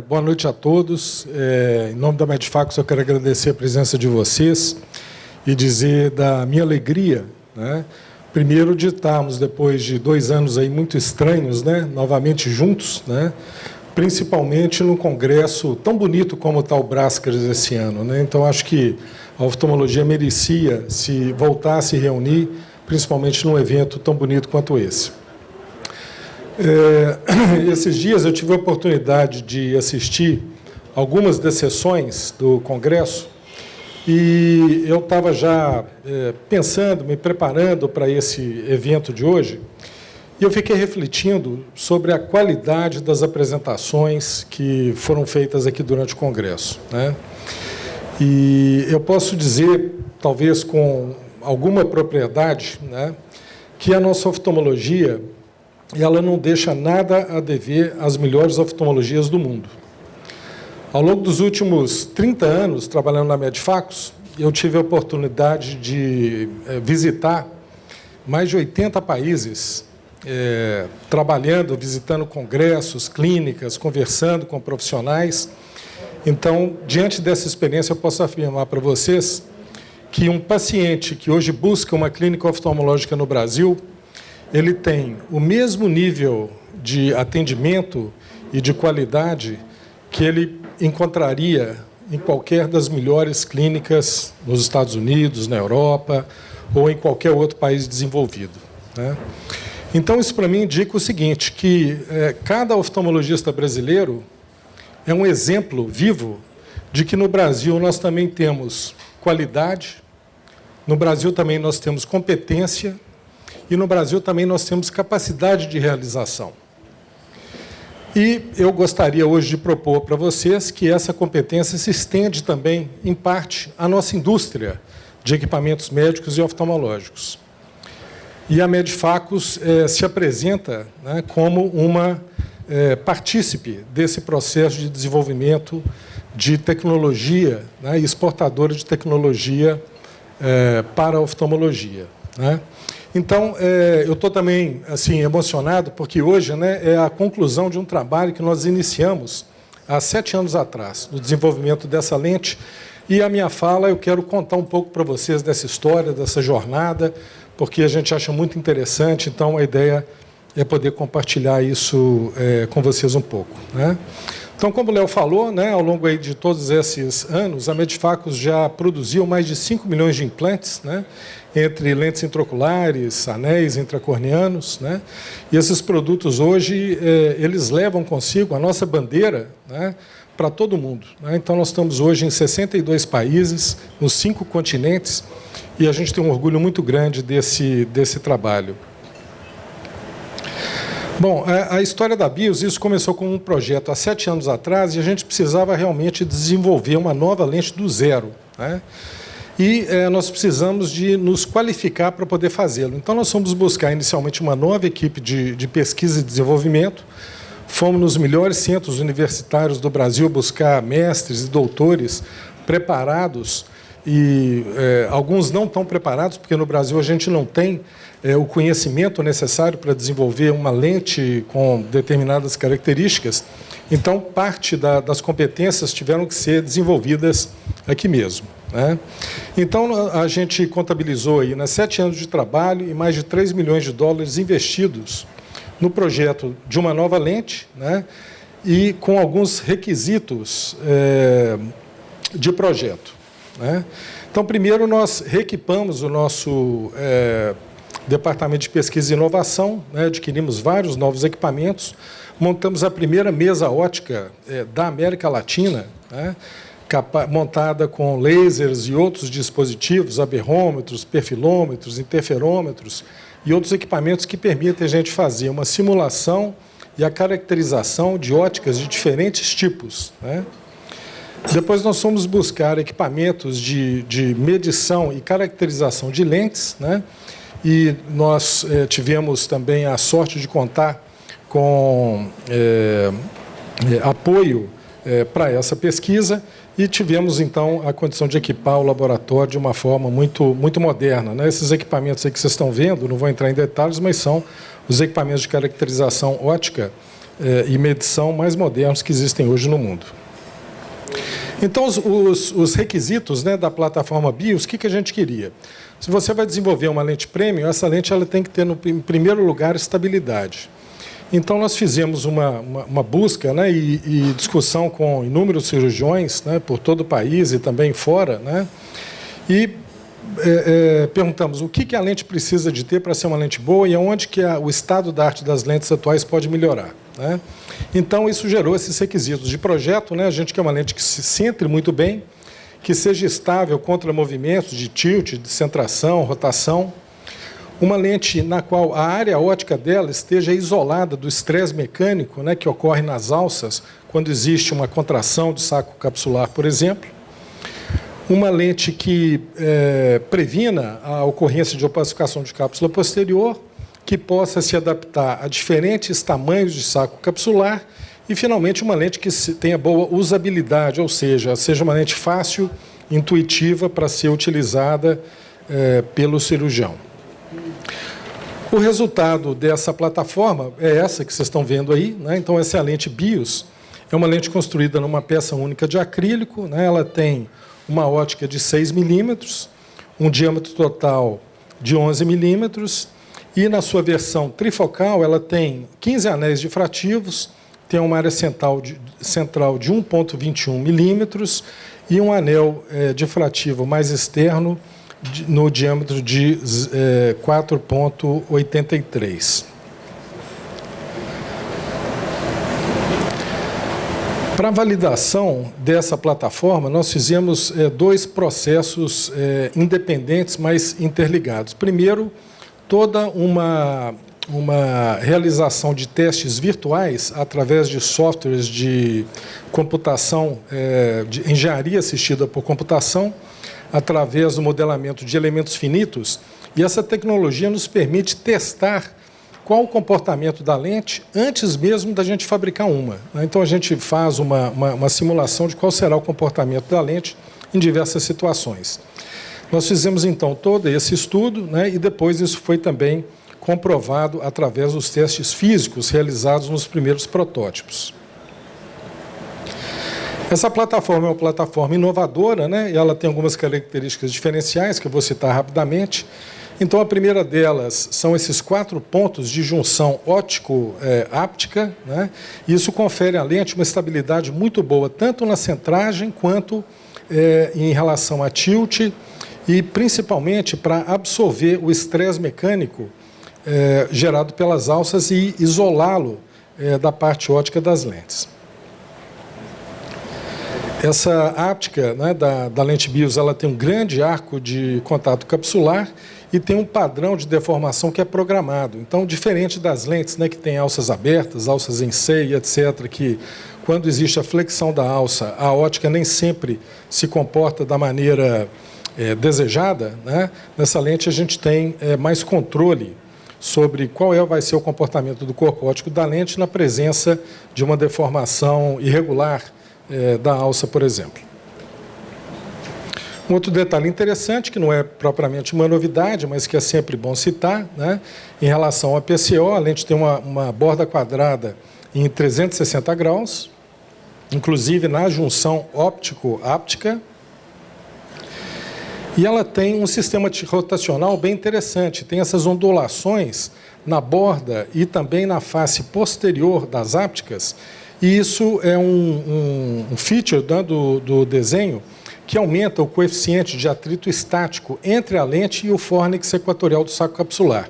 Boa noite a todos. Em nome da Medifacus, eu quero agradecer a presença de vocês e dizer da minha alegria, né? Primeiro, de estarmos, depois de 2 anos aí muito estranhos, né? Novamente juntos, né? Principalmente num congresso tão bonito como está o Brascars esse ano, né? Então, acho que a oftalmologia merecia se voltar a se reunir, principalmente num evento tão bonito quanto esse. Esses dias eu tive a oportunidade de assistir algumas das sessões do Congresso e eu estava já pensando, me preparando para esse evento de hoje, e eu fiquei refletindo sobre a qualidade das apresentações que foram feitas aqui durante o Congresso, né? E eu posso dizer, talvez com alguma propriedade, né, que a nossa oftalmologia ela não deixa nada a dever às melhores oftalmologias do mundo. Ao longo dos últimos 30 anos, trabalhando na Medifacus, eu tive a oportunidade de visitar mais de 80 países, trabalhando, visitando congressos, clínicas, conversando com profissionais. Então, diante dessa experiência, eu posso afirmar para vocês que um paciente que hoje busca uma clínica oftalmológica no Brasil, ele tem o mesmo nível de atendimento e de qualidade que ele encontraria em qualquer das melhores clínicas nos Estados Unidos, na Europa ou em qualquer outro país desenvolvido, né? Então, isso para mim indica o seguinte, que cada oftalmologista brasileiro é um exemplo vivo de que no Brasil nós também temos qualidade, no Brasil também nós temos competência, e no Brasil também nós temos capacidade de realização. E eu gostaria hoje de propor para vocês que essa competência se estende também, em parte, à nossa indústria de equipamentos médicos e oftalmológicos. E a Medifacus se apresenta, né, como uma partícipe desse processo de desenvolvimento de tecnologia, né, e exportadora de tecnologia para a oftalmologia, né? Então, eu estou também assim, emocionado, porque hoje, né, é a conclusão de um trabalho que nós iniciamos há 7 anos atrás, no desenvolvimento dessa lente. E a minha fala, eu quero contar um pouco para vocês dessa história, dessa jornada, porque a gente acha muito interessante, então a ideia é poder compartilhar isso com vocês um pouco, né? Então, como o Léo falou, né, ao longo aí de todos esses anos, a Medifacus já produziu mais de 5 milhões de implantes, né, entre lentes intraoculares, anéis intracorneanos, né, e esses produtos hoje eles levam consigo a nossa bandeira, né, para todo mundo, né? Então, nós estamos hoje em 62 países, nos 5 continentes, e a gente tem um orgulho muito grande desse trabalho. Bom, a história da BIOS, isso começou com um projeto há 7 anos atrás e a gente precisava realmente desenvolver uma nova lente do zero, né? E nós precisamos de nos qualificar para poder fazê-lo. Então, nós fomos buscar inicialmente uma nova equipe de pesquisa e desenvolvimento, fomos nos melhores centros universitários do Brasil buscar mestres e doutores preparados, e alguns não tão preparados, porque no Brasil a gente não tem o conhecimento necessário para desenvolver uma lente com determinadas características. Então, parte das competências tiveram que ser desenvolvidas aqui mesmo, né? Então, a gente contabilizou aí, 7 anos de trabalho e mais de 3 milhões de dólares investidos no projeto de uma nova lente, né? E com alguns requisitos de projeto, né? Então, primeiro, nós reequipamos o nosso Departamento de Pesquisa e Inovação, né? Adquirimos vários novos equipamentos, montamos a primeira mesa ótica da América Latina, né? Montada com lasers e outros dispositivos, aberrômetros, perfilômetros, interferômetros e outros equipamentos que permitem a gente fazer uma simulação e a caracterização de óticas de diferentes tipos, né? Depois nós fomos buscar equipamentos de medição e caracterização de lentes, né? E nós tivemos também a sorte de contar com apoio para essa pesquisa e tivemos, então, a condição de equipar o laboratório de uma forma muito moderna, né? Esses equipamentos aí que vocês estão vendo, não vou entrar em detalhes, mas são os equipamentos de caracterização ótica e medição mais modernos que existem hoje no mundo. Então, os requisitos, né, da plataforma BIOS, o que a gente queria? Se você vai desenvolver uma lente premium, essa lente ela tem que ter, em primeiro lugar, estabilidade. Então, nós fizemos uma busca, né, e discussão com inúmeros cirurgiões, né, por todo o país e também fora, né, e perguntamos o que a lente precisa de ter para ser uma lente boa e aonde que o estado da arte das lentes atuais pode melhorar, né? Então, isso gerou esses requisitos de projeto, né? A gente quer uma lente que se centre muito bem, que seja estável contra movimentos de tilt, de centração, rotação, uma lente na qual a área óptica dela esteja isolada do estresse mecânico, né, que ocorre nas alças quando existe uma contração de saco capsular, por exemplo. Uma lente que previna a ocorrência de opacificação de cápsula posterior, que possa se adaptar a diferentes tamanhos de saco capsular e, finalmente, uma lente que tenha boa usabilidade, ou seja uma lente fácil, intuitiva para ser utilizada pelo cirurgião. O resultado dessa plataforma é essa que vocês estão vendo aí, né? Então, essa é a lente BIOS, é uma lente construída numa peça única de acrílico, né? Ela tem uma ótica de 6 milímetros, um diâmetro total de 11 milímetros, e na sua versão trifocal ela tem 15 anéis difrativos, tem uma área central de 1,21 milímetros e um anel difrativo mais externo no diâmetro de 4,83. Para a validação dessa plataforma, nós fizemos dois processos independentes, mas interligados. Primeiro, toda uma realização de testes virtuais através de softwares de computação, de engenharia assistida por computação, através do modelamento de elementos finitos, e essa tecnologia nos permite testar qual o comportamento da lente antes mesmo da gente fabricar uma. Então, a gente faz uma simulação de qual será o comportamento da lente em diversas situações. Nós fizemos, então, todo esse estudo, né, e depois isso foi também comprovado através dos testes físicos realizados nos primeiros protótipos. Essa plataforma é uma plataforma inovadora, né, e ela tem algumas características diferenciais que eu vou citar rapidamente. Então, a primeira delas são esses 4 pontos de junção óptico-áptica, né? Isso confere à lente uma estabilidade muito boa, tanto na centragem quanto em relação a tilt e principalmente para absorver o estresse mecânico gerado pelas alças e isolá-lo da parte óptica das lentes. Essa áptica, né, da lente BIOS, ela tem um grande arco de contato capsular e tem um padrão de deformação que é programado. Então, diferente das lentes, né, que tem alças abertas, alças em C, etc., que quando existe a flexão da alça, a óptica nem sempre se comporta da maneira desejada, né? Nessa lente a gente tem mais controle sobre qual vai ser o comportamento do corpo óptico da lente na presença de uma deformação irregular da alça, por exemplo. Um outro detalhe interessante, que não é propriamente uma novidade, mas que é sempre bom citar, né? Em relação à PCO, a lente tem uma borda quadrada em 360 graus, inclusive na junção óptico-áptica, e ela tem um sistema rotacional bem interessante, tem essas ondulações na borda e também na face posterior das ápticas, e isso é um feature, né, do desenho que aumenta o coeficiente de atrito estático entre a lente e o fórnix equatorial do saco capsular.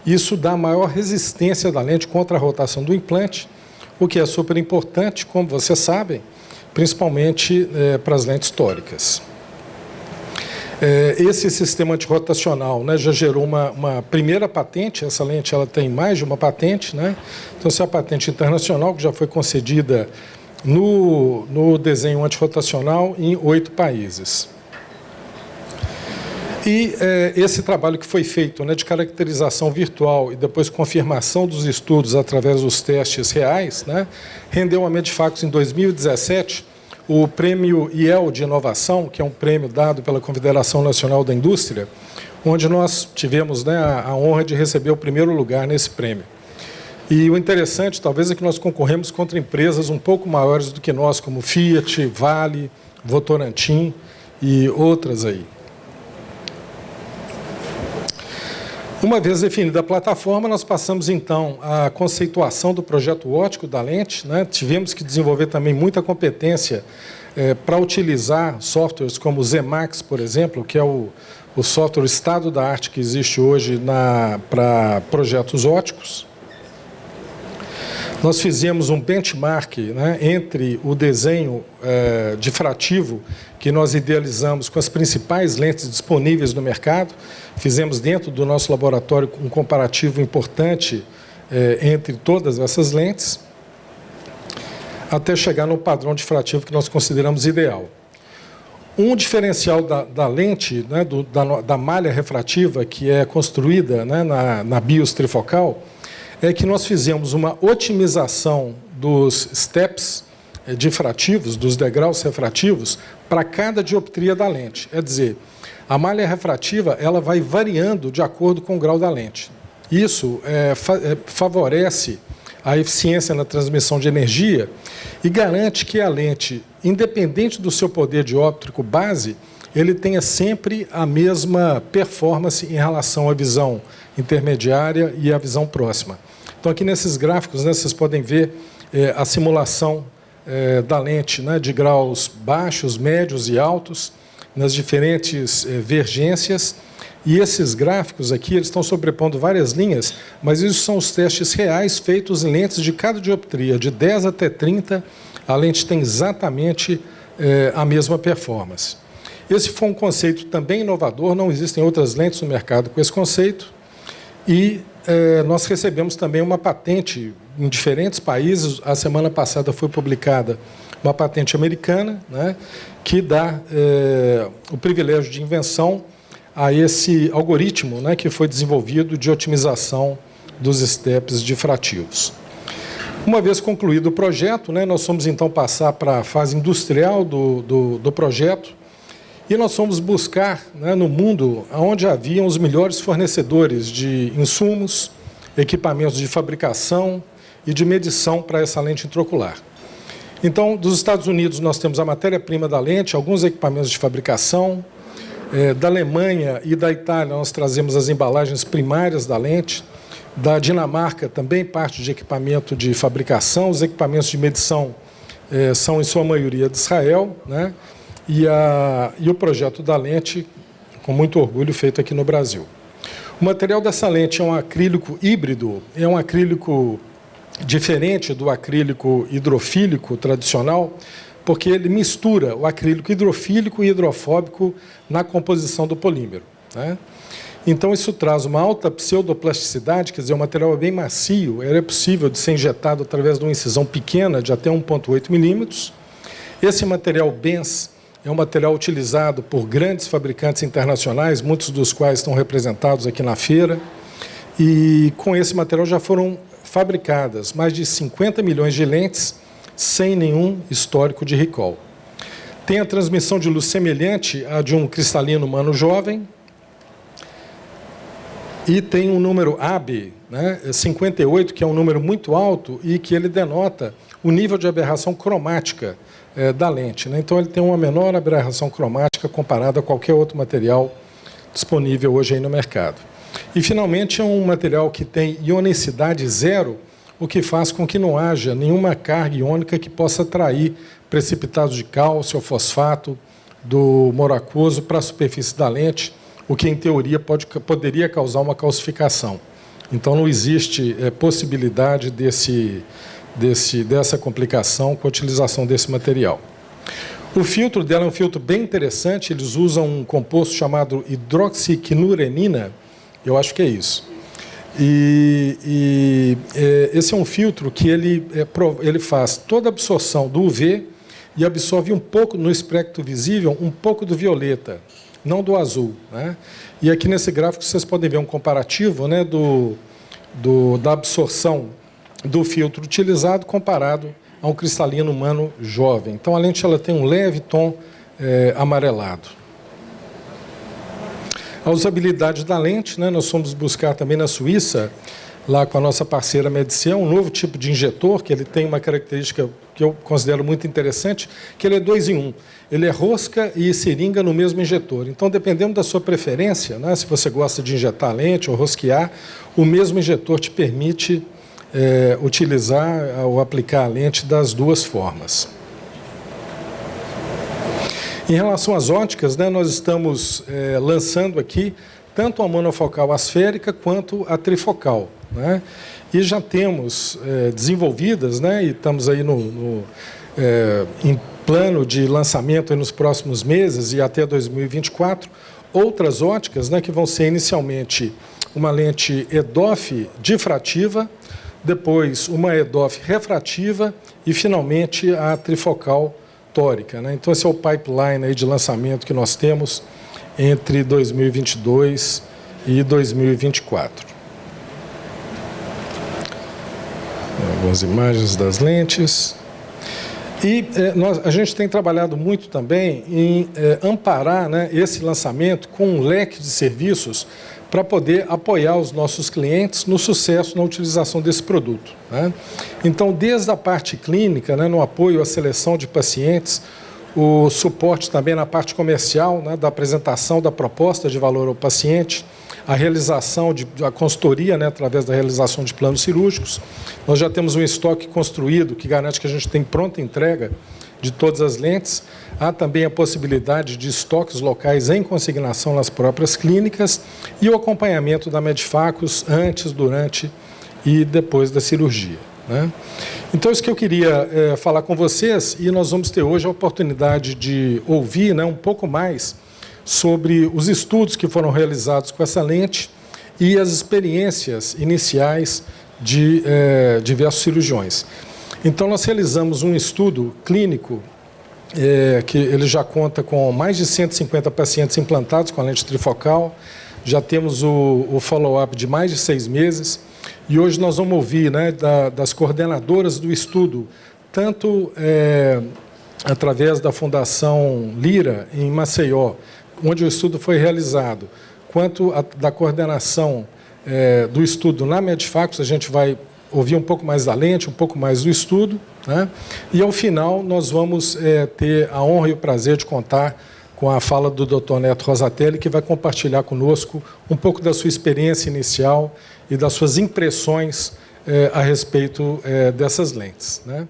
Isso dá maior resistência da lente contra a rotação do implante, o que é super importante, como vocês sabem, principalmente para as lentes tóricas. Esse sistema antirrotacional, né, já gerou uma primeira patente. Essa lente ela tem mais de uma patente, né? Então, essa é a patente internacional que já foi concedida no desenho antirrotacional em 8 países. E esse trabalho que foi feito, né, de caracterização virtual e depois confirmação dos estudos através dos testes reais, né, rendeu a Medifacos em 2017 o prêmio IEL de inovação, que é um prêmio dado pela Confederação Nacional da Indústria, onde nós tivemos, né, a honra de receber o primeiro lugar nesse prêmio. E o interessante, talvez, é que nós concorremos contra empresas um pouco maiores do que nós, como Fiat, Vale, Votorantim e outras aí. Uma vez definida a plataforma, nós passamos, então, à conceituação do projeto óptico da lente, né? Tivemos que desenvolver também muita competência para utilizar softwares como o Zemax, por exemplo, que é o software estado-da-arte que existe hoje para projetos ópticos. Nós fizemos um benchmark, né, entre o desenho difrativo que nós idealizamos com as principais lentes disponíveis no mercado. Fizemos dentro do nosso laboratório um comparativo importante entre todas essas lentes, até chegar no padrão difrativo que nós consideramos ideal. Um diferencial da lente, né, da malha refrativa que é construída, né, na BIOS trifocal, é que nós fizemos uma otimização dos steps difrativos, dos degraus refrativos, para cada dioptria da lente. É dizer, a malha refrativa ela vai variando de acordo com o grau da lente. Isso favorece a eficiência na transmissão de energia e garante que a lente, independente do seu poder dióptrico base, ele tenha sempre a mesma performance em relação à visão intermediária e à visão próxima. Então, aqui nesses gráficos, né, vocês podem ver a simulação da lente, né, de graus baixos, médios e altos, nas diferentes vergências. E esses gráficos aqui, eles estão sobrepondo várias linhas, mas isso são os testes reais feitos em lentes de cada dioptria, de 10 até 30, a lente tem exatamente a mesma performance. Esse foi um conceito também inovador, não existem outras lentes no mercado com esse conceito, e nós recebemos também uma patente em diferentes países. A semana passada foi publicada uma patente americana, né, que dá o privilégio de invenção a esse algoritmo, né, que foi desenvolvido de otimização dos steps difrativos. Uma vez concluído o projeto, né, nós fomos então passar para a fase industrial do projeto, e nós fomos buscar, né, no mundo onde haviam os melhores fornecedores de insumos, equipamentos de fabricação e de medição para essa lente intraocular. Então, dos Estados Unidos, nós temos a matéria-prima da lente, alguns equipamentos de fabricação. Da Alemanha e da Itália, nós trazemos as embalagens primárias da lente. Da Dinamarca, também parte de equipamento de fabricação. Os equipamentos de medição são, em sua maioria, de Israel, né? E o projeto da lente, com muito orgulho, feito aqui no Brasil. O material dessa lente é um acrílico híbrido, é um acrílico diferente do acrílico hidrofílico tradicional, porque ele mistura o acrílico hidrofílico e hidrofóbico na composição do polímero, né? Então, isso traz uma alta pseudoplasticidade, quer dizer, o material é bem macio, ele é possível de ser injetado através de uma incisão pequena, de até 1,8 milímetros. Esse material BENZ é um material utilizado por grandes fabricantes internacionais, muitos dos quais estão representados aqui na feira, e com esse material já foram fabricadas mais de 50 milhões de lentes sem nenhum histórico de recall. Tem a transmissão de luz semelhante à de um cristalino humano jovem, e tem um número AB, né, 58, que é um número muito alto e que ele denota o nível de aberração cromática da lente, né? Então, ele tem uma menor aberração cromática comparada a qualquer outro material disponível hoje aí no mercado. E, finalmente, é um material que tem ionicidade zero, o que faz com que não haja nenhuma carga iônica que possa atrair precipitados de cálcio ou fosfato do moro aquoso para a superfície da lente, o que, em teoria, poderia causar uma calcificação. Então, não existe possibilidade dessa complicação com a utilização desse material. O filtro dela é um filtro bem interessante, eles usam um composto chamado hidroxiquinurenina, eu acho que é isso. Esse é um filtro que ele faz toda a absorção do UV e absorve um pouco no espectro visível, um pouco do violeta, não do azul, né? E aqui nesse gráfico vocês podem ver um comparativo, né, da absorção do filtro utilizado comparado a um cristalino humano jovem. Então a lente ela tem um leve tom amarelado. A usabilidade da lente, né, nós fomos buscar também na Suíça, lá com a nossa parceira Medicien, um novo tipo de injetor, que ele tem uma característica que eu considero muito interessante, que ele é 2 em 1. Ele é rosca e seringa no mesmo injetor. Então, dependendo da sua preferência, né, se você gosta de injetar lente ou rosquear, o mesmo injetor te permite utilizar ou aplicar a lente das duas formas. Em relação às óticas, né, nós estamos lançando aqui tanto a monofocal asférica quanto a trifocal, né? E já temos desenvolvidas, né, e estamos aí em plano de lançamento nos próximos meses e até 2024, outras óticas, né, que vão ser inicialmente uma lente EDOF difrativa, depois uma EDOF refrativa e finalmente a trifocal tórica, né? Então esse é o pipeline aí de lançamento que nós temos entre 2022 e 2024. Algumas imagens das lentes. E a gente tem trabalhado muito também em amparar, né, esse lançamento com um leque de serviços para poder apoiar os nossos clientes no sucesso na utilização desse produto, né? Então, desde a parte clínica, né, no apoio à seleção de pacientes, o suporte também na parte comercial, né, da apresentação da proposta de valor ao paciente, a realização a consultoria, né, através da realização de planos cirúrgicos. Nós já temos um estoque construído que garante que a gente tem pronta entrega de todas as lentes. Há também a possibilidade de estoques locais em consignação nas próprias clínicas e o acompanhamento da Medifacus antes, durante e depois da cirurgia, né? Então, isso que eu queria falar com vocês, e nós vamos ter hoje a oportunidade de ouvir, né, um pouco mais sobre os estudos que foram realizados com essa lente e as experiências iniciais de diversos cirurgiões. Então, nós realizamos um estudo clínico que ele já conta com mais de 150 pacientes implantados com a lente trifocal, já temos o follow-up de mais de 6 meses, e hoje nós vamos ouvir, né, das coordenadoras do estudo, tanto através da Fundação Lira, em Maceió, onde o estudo foi realizado, quanto da coordenação do estudo na Medifacus. A gente vai ouvir um pouco mais da lente, um pouco mais do estudo, né? E, ao final, nós vamos ter a honra e o prazer de contar com a fala do Dr. Neto Rosatelli, que vai compartilhar conosco um pouco da sua experiência inicial e das suas impressões a respeito dessas lentes, né?